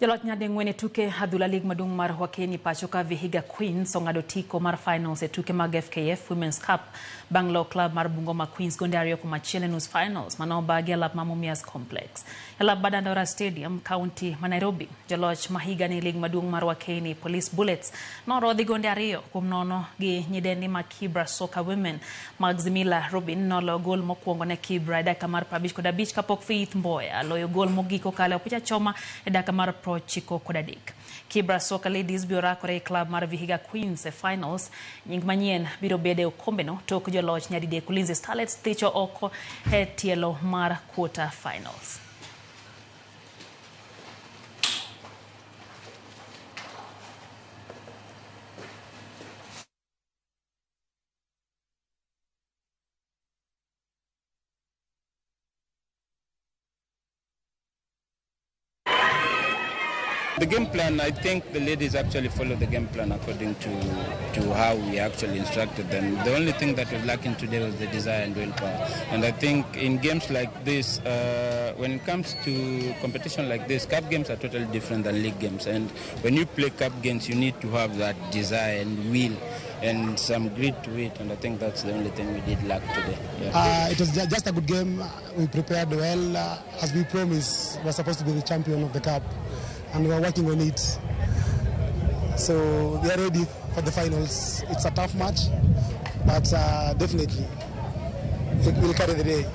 Jalot nyadengwene tuke hadhula lig madung mar wakeni pachoka Vihiga Queens ong'ado otiko mar finals e tuke mag FKF Women's Cup Banglo Club mar Bungoma Queens gondario kumachiele nus finals manobagi alap Mamumias Complex. Alap Badandora Stadium, County Nairobi. Jaloch mahiga ni lig madung mar wakeni Police Bullets norodhi gondario kumnono gi nyidendi ma Kibra Soccer Women Magzimila Robin nolo gol mokwongo ne Kibra daka mar 55 kapok Faith Mboya loyo gol mogiko kale opicha choma daka mar Chiko Kodadik. Kibra Soccer Ladies biurakore club mar Vihiga Queens e finals nying manyien biro bede okombeno tok joloch nyadidek Ulinzi Starlets thicho oko e tielo mar quarter finals. The game plan, I think the ladies actually follow the game plan according to how we actually instructed them. The only thing that was lacking today was the desire and willpower. And I think in games like this, when it comes to competition like this, cup games are totally different than league games. And when you play cup games, you need to have that desire and will and some grit to it. And I think that's the only thing we did lack today. Yeah. It was just a good game. We prepared well. As we promised, we're supposed to be the champion of the cup. And we're working on it. So we are ready for the finals. It's a tough match, but definitely it will carry the day.